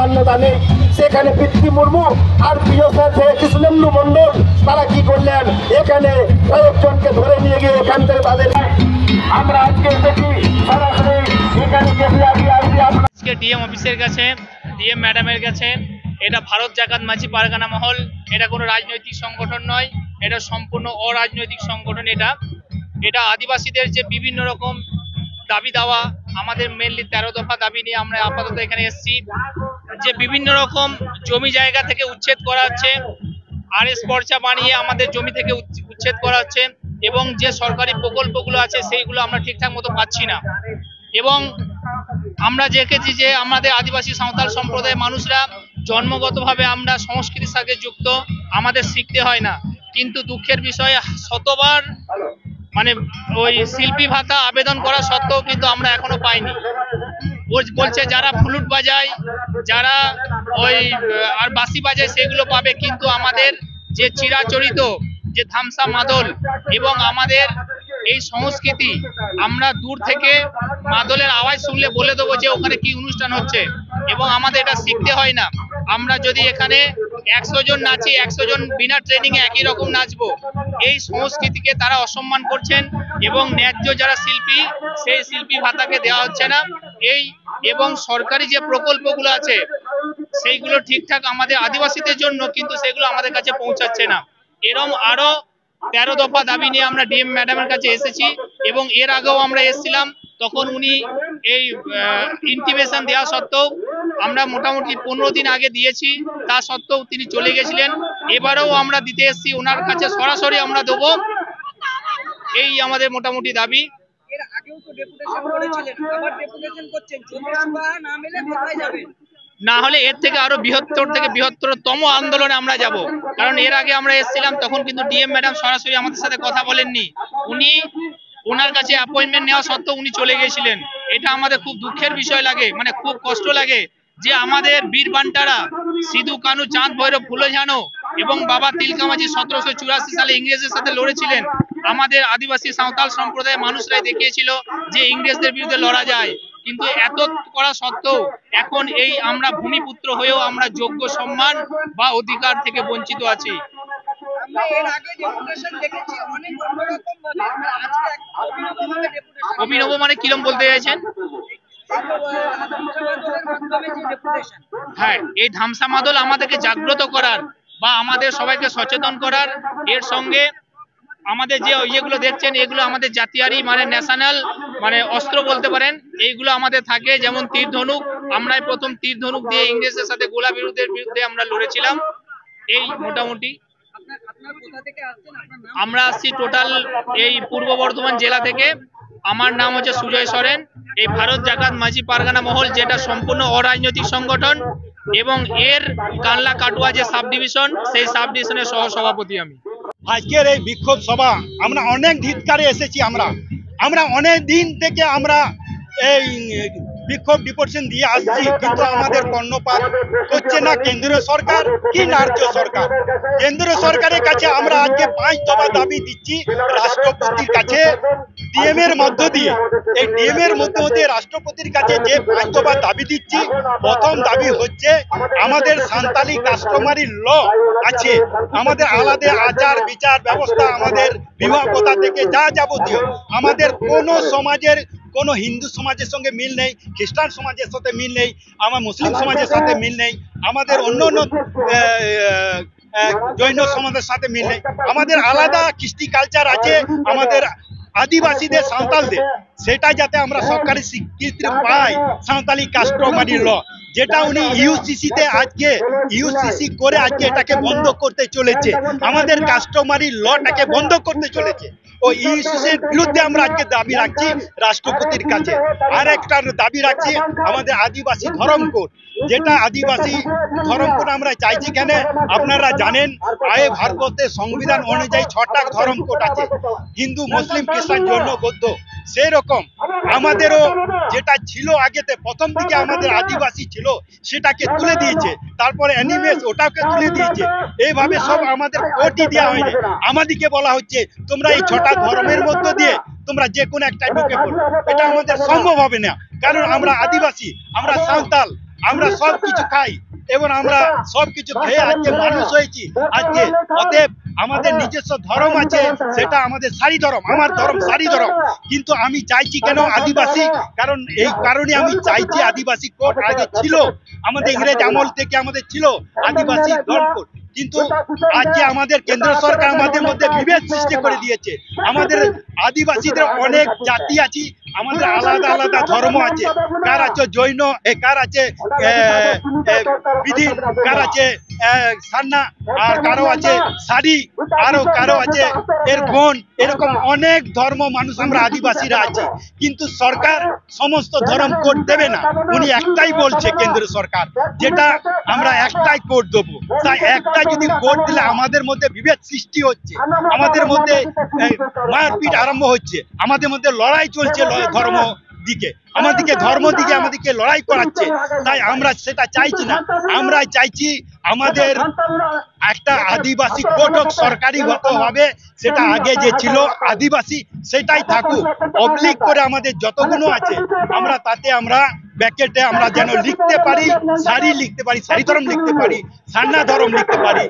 মান্যতা নেই সেখানে পিতৃ মুর্মু আর প্রিয় স্যার কৃষ্ণেন্দু মন্ডল তারা কি করলেন, এখানে কয়েকজনকে ধরে নিয়ে গিয়ে এখান থেকে তাদের আমরা আজকে এসেছি সরাসরি এখানে আজকে ডিএম অফিসের কাছে, ডিএম ম্যাডামের কাছে। এটা ভারত জাকাত মাঝি পারগানা মহল, এটা কোনো রাজনৈতিক সংগঠন নয়, এটা সম্পূর্ণ অরাজনৈতিক সংগঠন। এটা আদিবাসীদের যে বিভিন্ন রকম দাবি দাওয়া, আমাদের মেনলি 13 দফা দাবি নিয়ে আমরা আপাতত এখানে এসেছি। যে বিভিন্ন রকম জমি জায়গা থেকে উচ্ছেদ করা হচ্ছে, আরএস পর্চা বানিয়ে আমাদের জমি থেকে উচ্ছেদ করা হচ্ছে, এবং যে সরকারি প্রকল্পগুলো আছে সেইগুলো আমরা ঠিকঠাক মতো পাচ্ছি না। এবং আমরা দেখেছি যে আমাদের আদিবাসী সাঁওতাল সম্প্রদায়ের মানুষরা জন্মগতভাবে আমরা সংস্কৃতির সাথে যুক্ত, আমাদের শিখতে হয় না। কিন্তু দুঃখের বিষয় শতবার মানে ওই শিল্পী ভাতা আবেদন করা সত্ত্বেও কিন্তু আমরা এখনো পাইনি। বলছে যারা ফ্লুট বাজায়, যারা ওই আর বাঁশি বাজায় সেগুলো পাবে, কিন্তু আমাদের যে চিরাচরিত যে ধামসা মাদল এবং আমাদের এই সংস্কৃতি, আমরা দূর থেকে মাদলের আওয়াজ শুনলে বলে দেবো যে ওখানে কি অনুষ্ঠান হচ্ছে, এবং আমাদের এটা শিখতে হয় না। আমরা যদি এখানে 100 জন নাচি, 100 জন বিনা ট্রেনিং এ একই রকম নাচবো, এই সংস্কৃতিকে তারা অসম্মান করছেন। এবং ন্যায্য যারা শিল্পী, সেই শিল্পী ভাতাকে দেওয়া হচ্ছে না। এবং সরকারি যে প্রকল্পগুলো আছে সেইগুলো ঠিকঠাক আমাদের আদিবাসীদের জন্য, কিন্তু সেগুলো আমাদের কাছে পৌঁছাচ্ছে না। এরকম আরো 13 দফা দাবি নিয়ে আমরা ডিএম ম্যাডামের কাছে এসেছি, এবং এর আগেও আমরা এসেছিলাম। তখন উনি এই ইন্টিমেশন দেওয়া সত্ত্বেও, আমরা মোটামুটি 15 দিন আগে দিয়েছি, তা সত্ত্বেও তিনি চলে গেছিলেন। এবারেও আমরা দিতে এসেছি ওনার কাছে, সরাসরি আমরা দেবো। এই আমাদের মোটামুটি দাবি। এর আগেও তো ডেপুটেশন করেছিলেন, আবার ডেপুটেশন করছেন, জনসভা না মেলে কোথায় যাবেন? না হলে এর থেকে আরো বৃহত্তরতম আন্দোলনে আমরা যাব। কারণ এর আগে আমরা এসেছিলাম, তখন কিন্তু ডিএম ম্যাডাম সরাসরি আমাদের সাথে কথা বলেননি। উনি ওনার কাছে অ্যাপয়েন্টমেন্ট নেওয়া সত্ত্বেও উনি চলে গেছিলেন। এটা আমাদের খুব দুঃখের বিষয় লাগে, মানে খুব কষ্ট লাগে যে আমাদের বীর বান্টারা সিধু কানু, চাঁদ ভৈরব, ফুলে ঝানো এবং বাবা তিলকা মাঝি 1784 সালে ইংরেজদের সাথে লড়েছিলেন। আমাদের আদিবাসী সাঁওতাল সম্প্রদায়ের মানুষরাই দেখিয়েছিল যে ইংরেজদের বিরুদ্ধে লড়া যায়। কিন্তু এত করা সত্ত্বেও এখন এই আমরা ভূমিপুত্র হয়েও আমরা যোগ্য সম্মান বা অধিকার থেকে বঞ্চিত আছি। আমরা এর আগে ডেপুটেশন দেখেছি অনেক অন্যরকম ভাবে, আজকে অভিনবভাবে ডেপুটেশন। অভিনব মানে কিরম বলতে চাইছেন? হ্যাঁ, এই ধামসা মাদল আমাদেরকে জাগ্রত করার বা আমাদের সবাইকে সচেতন করার, এর সঙ্গে আমাদের যে ইয়েগুলো দেখছেন এগুলো আমাদের জাতীয়ারি মানে ন্যাশনাল মানে অস্ত্র বলতে পারেন, এইগুলো আমাদের থাকে। যেমন তীর ধনুক, আমরাই প্রথম তীর ধনুক দিয়ে ইংরেজদের সাথে গোলা বিরোধের বিরুদ্ধে আমরা লড়েছিলাম। এই মোটামুটি আমরা আসছি টোটাল এই পূর্ব বর্ধমান জেলা থেকে। আমার নাম হচ্ছে সুজয় সরেন। এই ভারত জাকাত মাঝি পারগানা মহল, যেটা সম্পূর্ণ অরাজনৈতিক সংগঠন, এবং এর কানলা কাটুয়া যে সাব ডিভিশন, সেই সাব ডিভিশনের সহ সভাপতি আমি। আজকের এই বিক্ষোভ সভা আমরা অনেক ধিক্কারে এসেছি। আমরা অনেক দিন থেকে আমরা এই বিক্ষোভ ডিপোজিশন দিয়ে আসছি, কিন্তু আমাদের কর্ণপাত করছে না কেন্দ্রীয় সরকার কি রাজ্য সরকার। কেন্দ্রীয় সরকারের কাছে আমরা আজকে 5 দফা দাবি দিচ্ছি রাষ্ট্রপতির কাছে, ডিএম এর মধ্য দিয়ে। এই ডিএম এর মধ্য দিয়ে রাষ্ট্রপতির কাছে যে 5 দফা দাবি দিচ্ছি, প্রথম দাবি হচ্ছে আমাদের সাঁওতালি কাস্টমারি ল আছে, আমাদের আলাদা আচার বিচার ব্যবস্থা, আমাদের বিবাহ প্রথা থেকে যা যাবতীয়, আমাদের কোনো সমাজের, কোনো হিন্দু সমাজের সঙ্গে মিল নেই, খ্রিস্টান সমাজের সাথে মিল নেই, আমার মুসলিম সমাজের সাথে মিল নেই, আমাদের অন্য জৈন সমাজের সাথে মিল নেই। আমাদের আলাদা কৃষ্টি কালচার আছে আমাদের আদিবাসীদের, সাঁওতালদের, সেটা যাতে আমরা সরকারি স্বীকৃতি পাই। সাঁওতালি কাস্টমারি ল, যেটা উনি ইউসিসিতে আজকে ইউসিসি করে আজকে এটাকে বন্ধ করতে চলেছে, আমাদের কাস্টমারি লটাকে বন্ধ করতে চলেছে। ও ইউসিসির বিরুদ্ধে আমরা আজকে দাবি রাখছি রাষ্ট্রপতির কাছে। আর একটা দাবি রাখছি আমাদের আদিবাসী ধর্ম কোড, যেটা আদিবাসী ধর্ম কোড আমরা চাইছি। কেন আপনারা জানেন, ভারতের সংবিধান অনুযায়ী 6টা ধর্ম কোড আছে, হিন্দু, মুসলিম, খ্রিস্টান, জৈন, বৌদ্ধ। সেই রকম আমাদেরও যেটা ছিল আগেতে, প্রথম দিকে আমাদের আদিবাসী ছিল, সেটাকে তুলে দিয়েছে, তারপরে অ্যানিমেস ওটাকে তুলে দিয়েছে। এইভাবে সব আমাদের কোডই দেওয়া হয়নি। আমাদেরকে বলা হচ্ছে তোমরা এই 6টা ধর্মের মধ্য দিয়ে তোমরা যে কোনো একটা ঢুকে পড়ো, এটা আমাদের সম্ভব হবে না। কারণ আমরা আদিবাসী, আমরা সাঁওতাল, আমরা সব কিছু খাই এবং আমরা সব কিছু খেয়ে আজকে মানুষ হয়েছি আজকে। অতএব আমাদের নিজস্ব ধর্ম আছে, সেটা আমাদের সারি ধর্ম, আমার ধর্ম সারি ধর্ম। কিন্তু আমি চাইছি কেন আদিবাসী, কারণ এই কারণে আমি চাইছি আদিবাসী কোর্ট আগে ছিল, আমাদের ইংরেজ আমল থেকে আমাদের ছিল আদিবাসী ধর্ম কোর্ট। কিন্তু আজকে আমাদের কেন্দ্র সরকার আমাদের মধ্যে বিভেদ সৃষ্টি করে দিয়েছে। আমাদের আদিবাসীদের অনেক জাতি আছে, আমাদের আলাদা আলাদা ধর্ম আছে, কার আছে জৈন, কার আছে বিধি, কার আছে সান্না, আর কারো আছে সারি, আরো কারো আছে এর গণ, এরকম অনেক ধর্ম মানুষ আমরা আদিবাসীরা আছি। কিন্তু সরকার সমস্ত ধর্ম কোড দেবে না, উনি একটাই বলছে কেন্দ্র সরকার, যেটা আমরা একটাই কোড দেবো। তাই একটা যদি কোড দিলে আমাদের মধ্যে বিভেদ সৃষ্টি হচ্ছে, আমাদের মধ্যে মারপিট আরম্ভ হচ্ছে, আমাদের মধ্যে লড়াই চলছে ধর্ম দিকে, আমাদেরকে লড়াই করাচ্ছে। তাই আমরা সেটা চাইছি না, আমরা চাইছি আমাদের একটা আদিবাসী কোর্ট হোক, সরকারি হবে, সেটা আগে যে ছিল আদিবাসী সেটাই থাকুক। অবলিক করে আমাদের যতগুলো আছে আমরা তাতে আমরা ব্যাকেটে আমরা যেন লিখতে পারি, সারি লিখতে পারি, সারি ধর্ম লিখতে পারি, সান্না ধর্ম লিখতে পারি,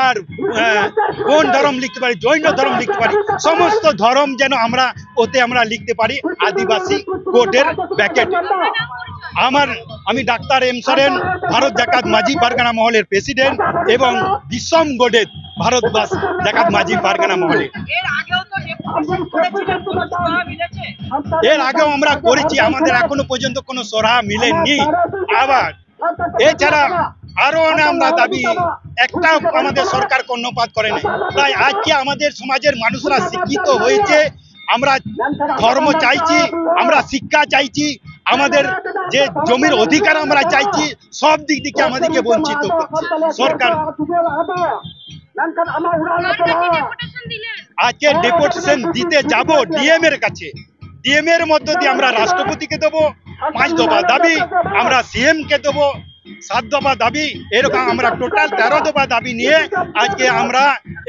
আর কোন ধর্ম লিখতে পারি, জৈন ধর্ম লিখতে পারি, সমস্ত ধর্ম যেন আমরা ওতে আমরা লিখতে পারি আদিবাসী কোর্টের ব্যাকেটে। আমি ডাক্তার এম সরেন, ভারত জাকাত মাঝি পারগানা মহলের প্রেসিডেন্ট এবং বিশ্বম গোডেত ভারত জাকাত মাঝি পারগানা মহলের। এর আগেও তো ডেপুটেশন করেছিলেন, কোনো সুরাহা মিলেছে? এর আগেও আমরা করেছি, আমাদের এখনো পর্যন্ত কোনো সুরাহা মিলেনি। আবার এছাড়া আরো আমরা দাবি, একটাও আমাদের সরকার কর্ণপাত করে নাই। তাই আজকে আমাদের সমাজের মানুষরা শিক্ষিত হয়েছে, আমরা ধর্ম চাইছি, আমরা শিক্ষা চাইছি, আমাদের যে জমির অধিকার আমরা চাইছি, সব দিক থেকে আমাদেরকে বঞ্চিত করছে সরকার। আজকে ডেপুটেশন দিতে যাব ডিএম এর কাছে, ডিএম এর মধ্য দিয়ে আমরা রাষ্ট্রপতিকে দেবো 5 দফা দাবি, আমরা সিএম কে দেবো 7 দফা দাবি, এরকম আমরা টোটাল 13 দফা দাবি নিয়ে আজকে আমরা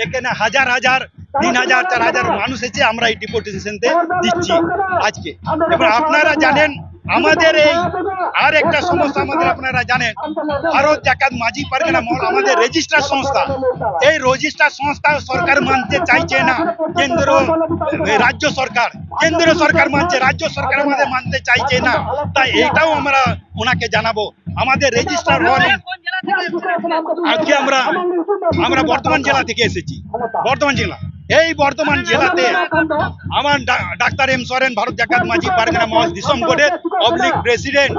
এখানে হাজার হাজার 3000 4000 মানুষ এসে আমরা এই ডেপুটেশনতে দিচ্ছি আজকে। এবার আপনারা জানেন আমাদের এই আর একটা সমস্যা, আপনারা জানেন ভারত জাকাত মাঝি পারগানা মহল আমাদের রেজিস্ট্রার সংস্থা, এই রেজিস্ট্রার সংস্থা সরকার মানতে চাইছে না, রাজ্য সরকার, কেন্দ্র সরকার মানছে, রাজ্য সরকার আমাদের মানতে চাইছে না। তাই এটাও আমরা ওনাকে জানাবো, আমাদের রেজিস্ট্রার কোন জেলা থেকে এসেছিলেন? আজকে আমরা বর্ধমান জেলা থেকে এসেছি, বর্ধমান জেলা। এই বর্ধমান জেলাতে আমার ডাক্তার এম সরেন, ভারত জাকাত মাঝি পারগানা মহল বিশ্বম গোডেত অবলিক প্রেসিডেন্ট।